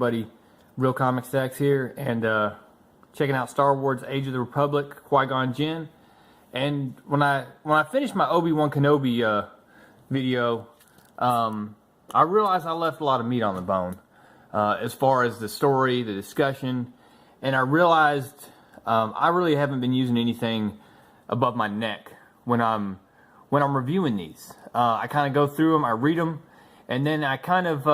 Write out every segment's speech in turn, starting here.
everybody? Real Comic Stacks here, and checking out Star Wars Age of the Republic, Qui-Gon Jinn. And when I finished my Obi-Wan Kenobi video, I realized I left a lot of meat on the bone as far as the story, the discussion, and I realized I really haven't been using anything above my neck when I'm reviewing these. I kind of go through them, I read them, and then I kind of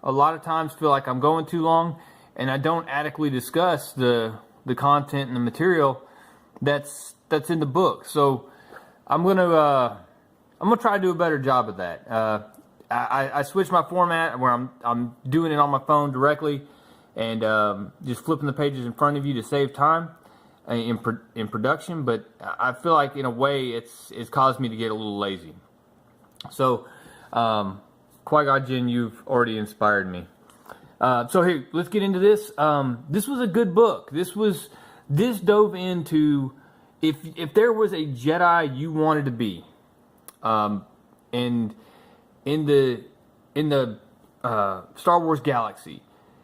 a lot of times feel like I'm going too long, and I don't adequately discuss the content and the material that's in the book. So I'm gonna try to do a better job of that. I switched my format where I'm doing it on my phone directly, and just flipping the pages in front of you to save time in production. But I feel like in a way it's caused me to get a little lazy. So Qui-Gon Jinn, you've already inspired me. So here, let's get into this. This was a good book. This dove into if there was a Jedi you wanted to be, and in the Star Wars galaxy,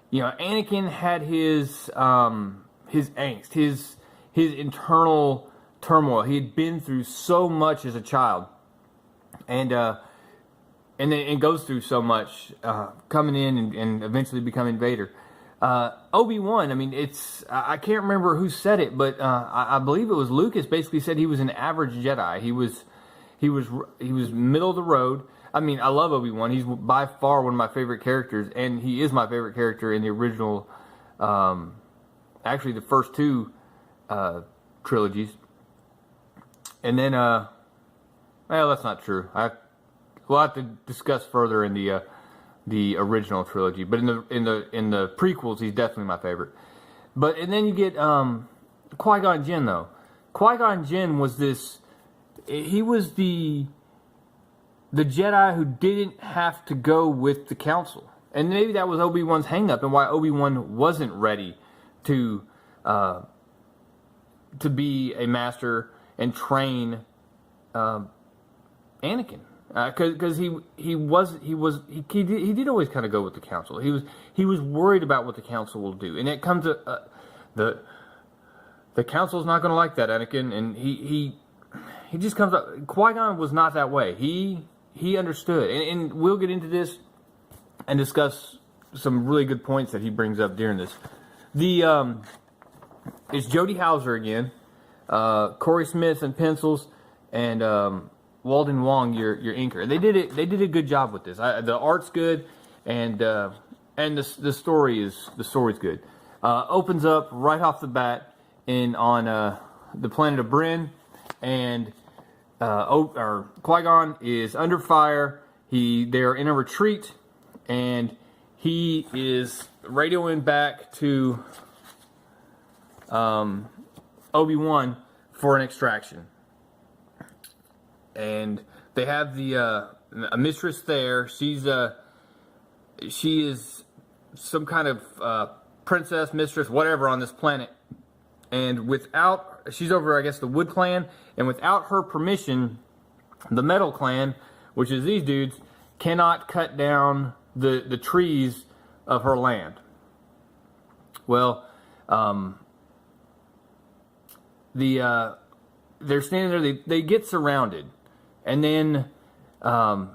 you know, Anakin had his angst, his internal turmoil. He had been through so much as a child, and then goes through so much coming in and eventually becoming Vader. Obi-Wan, I mean, I can't remember who said it, but I believe it was Lucas. Basically said he was an average Jedi. He was middle of the road. I mean, I love Obi-Wan. He's by far one of my favorite characters, and he is my favorite character in the original, actually the first two trilogies. And then, well, that's not true. We'll have to discuss further in the original trilogy, but in the prequels, he's definitely my favorite. And then you get Qui-Gon Jinn, though. Qui-Gon Jinn was this. He was the Jedi who didn't have to go with the Council, and maybe that was Obi-Wan's hang-up, and why Obi-Wan wasn't ready to be a master and train Anakin. Because he did always kind of go with the Council. He was worried about what the Council will do, and it comes to the Council's not going to like that, Anakin, and he just comes up. Qui-Gon was not that way. He understood, and we'll get into this and discuss some really good points that he brings up during this. It's Jody Hauser again, Cory Smith and pencils, and Walden Wong, your inker. They did a good job with this. The art's good, and the story's good. Opens up right off the bat on the planet of Bryn, and Qui-Gon is under fire. They are in a retreat, and he is radioing back to Obi-Wan for an extraction. And they have a mistress there. She is some kind of princess, mistress, whatever on this planet. And she's over, I guess, the Wood Clan, and without her permission, the Metal Clan, which is these dudes, cannot cut down the trees of her land. Well, they're standing there. They get surrounded. And then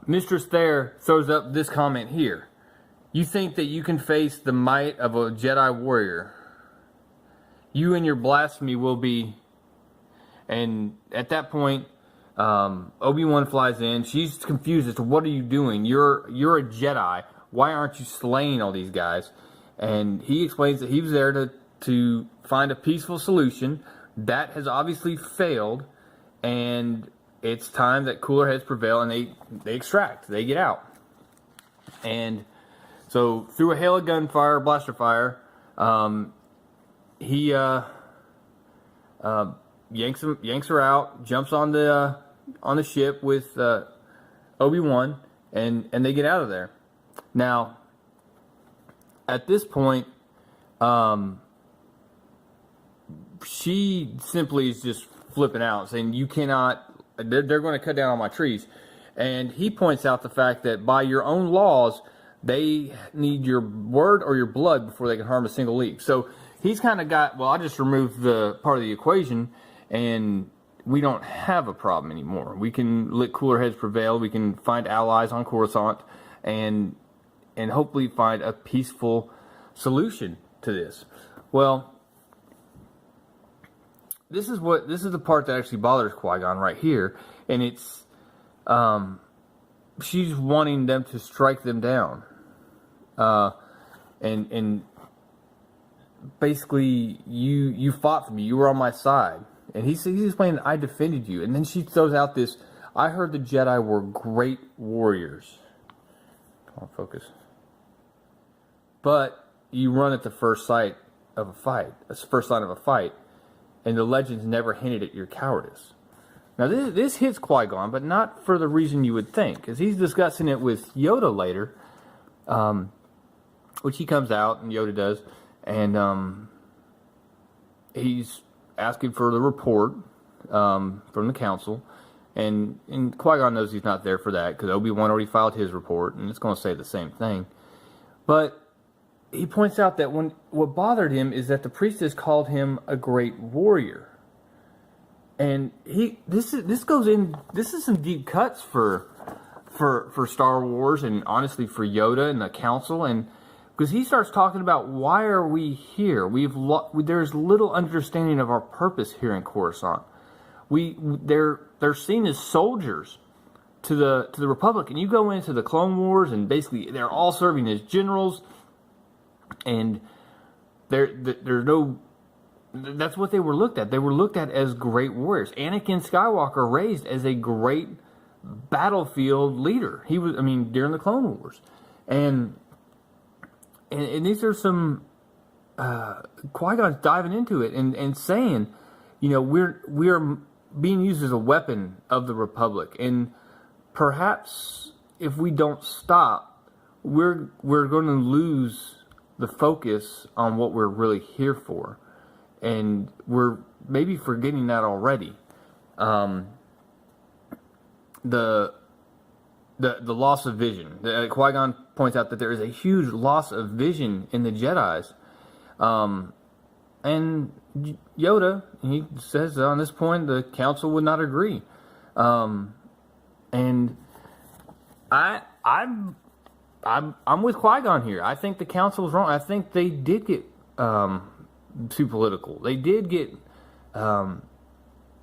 Mistress there throws up this comment here. You think that you can face the might of a Jedi warrior? You and your blasphemy will be... And at that point, Obi-Wan flies in. She's confused as to what are you doing? You're a Jedi. Why aren't you slaying all these guys? And he explains that he was there to find a peaceful solution. That has obviously failed, and it's time that cooler heads prevail, and they extract. They get out. And so through a hail of gunfire, blaster fire, he yanks her out, jumps on the ship with Obi-Wan, and they get out of there. Now, at this point, she simply is just flipping out, saying, you cannot, they're going to cut down all my trees. And he points out the fact that by your own laws, They need your word or your blood before they can harm a single leaf. So he's kind of got, well, I just removed the part of the equation, and we don't have a problem anymore. We can let cooler heads prevail. We can find allies on Coruscant, and hopefully find a peaceful solution to this. Well, this is the part that actually bothers Qui-Gon right here, and it's she's wanting them to strike them down, and basically you fought for me, you were on my side, and he's explaining, I defended you, and then she throws out this, I heard the Jedi were great warriors. Come on, focus. But you run at the first sight of a fight. That's the first sign of a fight, and the legends never hinted at your cowardice. Now this hits Qui-Gon, but not for the reason you would think, because he's discussing it with Yoda later, which he comes out, and Yoda does, and he's asking for the report from the council, and Qui-Gon knows he's not there for that, because Obi-Wan already filed his report, and it's going to say the same thing. But he points out that what bothered him is that the priestess called him a great warrior. And this is some deep cuts for Star Wars, and honestly for Yoda and the council, and because he starts talking about, why are we here? There's little understanding of our purpose here in Coruscant. They're seen as soldiers to the Republic, and you go into the Clone Wars, and basically they're all serving as generals, and there's no. That's what they were looked at. They were looked at as great warriors. Anakin Skywalker raised as a great battlefield leader. He was, during the Clone Wars, and these are some Qui-Gon's diving into it and saying, we're being used as a weapon of the Republic, and perhaps if we don't stop, we're going to lose the focus on what we're really here for. And we're maybe forgetting that already. The loss of vision. Qui-Gon points out that there is a huge loss of vision in the Jedis. And Yoda, he says on this point the council would not agree. And I'm with Qui-Gon here. I think the council was wrong. I think they did get too political. They did get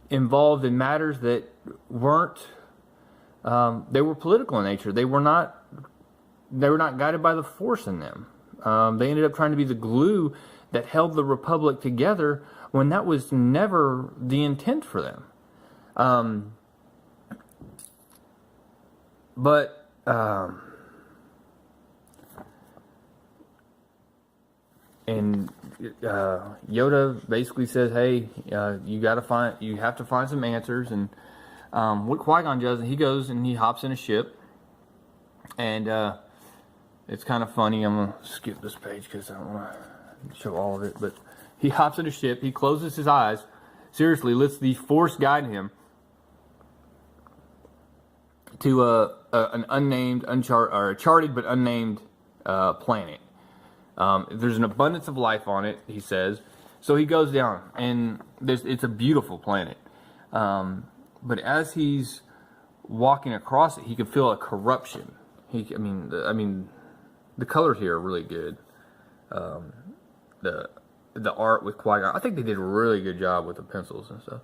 involved in matters that weren't. They were political in nature. They were not guided by the Force in them. They ended up trying to be the glue that held the Republic together when that was never the intent for them. And Yoda basically says, "Hey, you have to find some answers." And what Qui-Gon does, he goes and he hops in a ship, and it's kind of funny. I'm gonna skip this page because I don't want to show all of it. But he hops in a ship. He closes his eyes. Seriously, lets the Force guide him to an unnamed, charted but unnamed planet. There's an abundance of life on it, he says. So he goes down, and it's a beautiful planet. But as he's walking across it, he can feel a corruption. The colors here are really good. The art with Qui-Gon, I think they did a really good job with the pencils and stuff.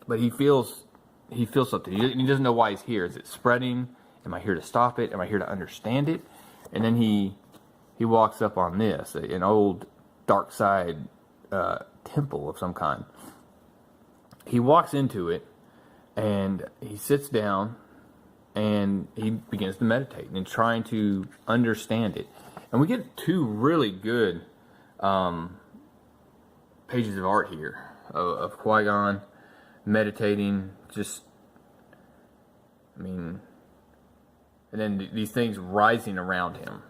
But he feels something. He doesn't know why he's here. Is it spreading? Am I here to stop it? Am I here to understand it? And then he walks up on this, an old dark side temple of some kind. He walks into it, and he sits down, and he begins to meditate and trying to understand it. And we get two really good pages of art here of Qui-Gon meditating, and then these things rising around him.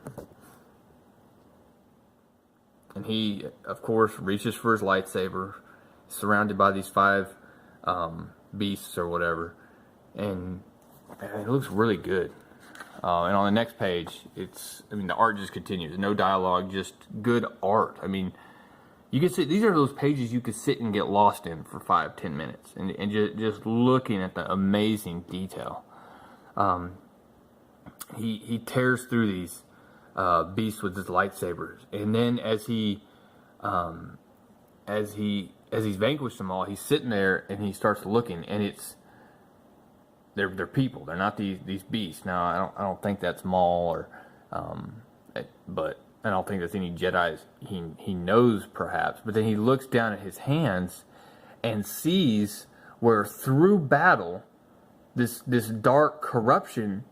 And he, of course, reaches for his lightsaber, surrounded by these 5 beasts or whatever. And it looks really good. And on the next page, the art just continues. No dialogue, just good art. I mean, you can see these are those pages you could sit and get lost in for 5-10 minutes, and just looking at the amazing detail. He tears through these beasts with his lightsabers, and then as he's vanquished them all, he's sitting there and he starts looking, and they're people. They're not these beasts. Now I don't think that's Maul or but I don't think that's any Jedi's he knows perhaps. But then he looks down at his hands and sees where through battle this dark corruption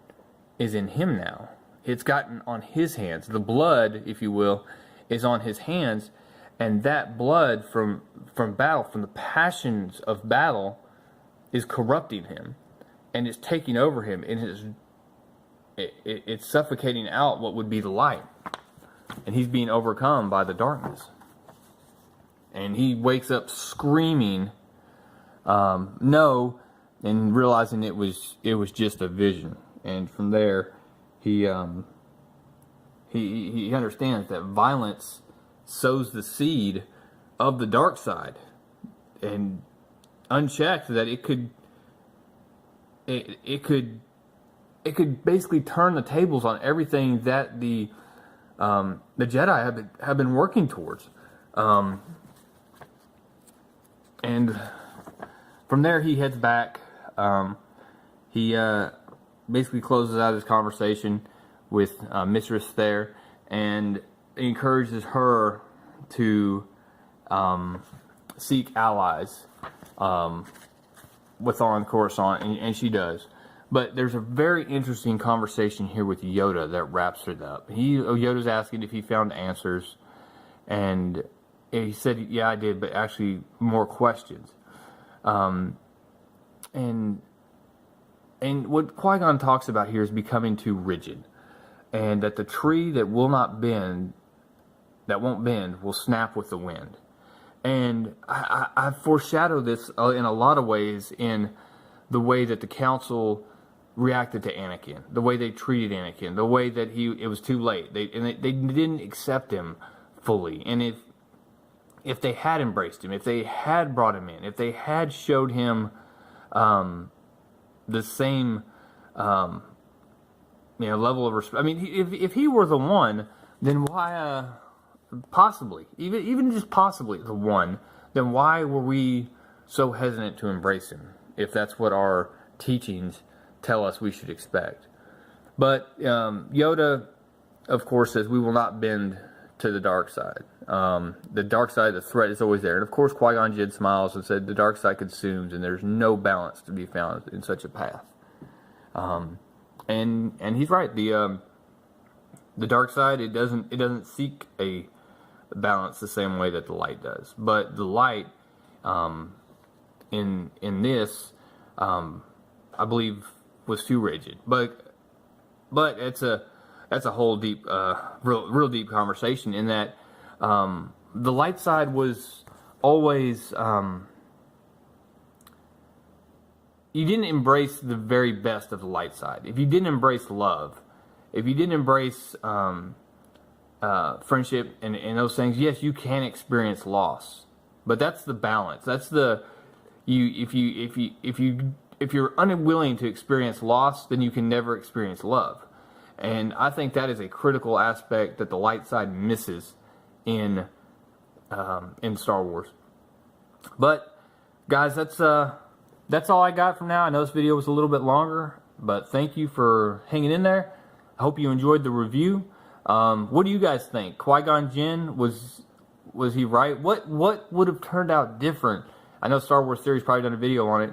is in him now. It's gotten on his hands. The blood, if you will, is on his hands, and that blood from battle, from the passions of battle, is corrupting him, and it's taking over him, and it's suffocating out what would be the light, and he's being overcome by the darkness. And he wakes up screaming, no, and realizing it was just a vision. And from there, he understands that violence sows the seed of the dark side, and unchecked, that it could basically turn the tables on everything that the Jedi have been working towards. And from there, he heads back. He basically closes out his conversation with Mistress there, and encourages her to seek allies on Coruscant, and she does. But there's a very interesting conversation here with Yoda that wraps it up. Yoda's asking if he found answers, and he said, yeah, I did, but actually more questions. And what Qui-Gon talks about here is becoming too rigid, and that the tree that won't bend, will snap with the wind. And I foreshadow this in a lot of ways in the way that the council reacted to Anakin, the way they treated Anakin, the way that it was too late. They didn't accept him fully. And if they had embraced him, if they had brought him in, if they had showed him the same level of respect. I mean, if he were the one, then why possibly, even just possibly the one, then why were we so hesitant to embrace him, if that's what our teachings tell us we should expect? But Yoda, of course, says we will not bend to the dark side. The dark side, the threat is always there. And of course, Qui-Gon Jinn smiles and said the dark side consumes, and there's no balance to be found in such a path. And he's right. The dark side, it doesn't seek a balance the same way that the light does. But the light, in this, I believe, was too rigid. But that's a whole deep, real deep conversation, in that the light side was always, you didn't embrace the very best of the light side. If you didn't embrace love, if you didn't embrace friendship and those things, yes, you can experience loss. But that's the balance. That's if you're unwilling to experience loss, then you can never experience love. And I think that is a critical aspect that the light side misses in Star Wars. But guys, that's all I got from now. I know this video was a little bit longer, but thank you for hanging in there. I hope you enjoyed the review. What do you guys think? Qui-Gon Jinn, was he right? What would have turned out different? I know Star Wars Theory's probably done a video on it.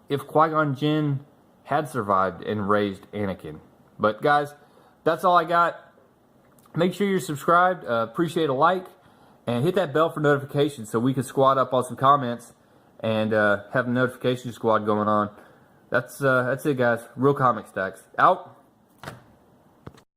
If Qui-Gon Jinn had survived and raised Anakin. But guys, that's all I got. Make sure you're subscribed. Appreciate a like, and hit that bell for notifications so we can squad up on some comments and have a notification squad going on. That's it, guys. Real Comic Stacks out.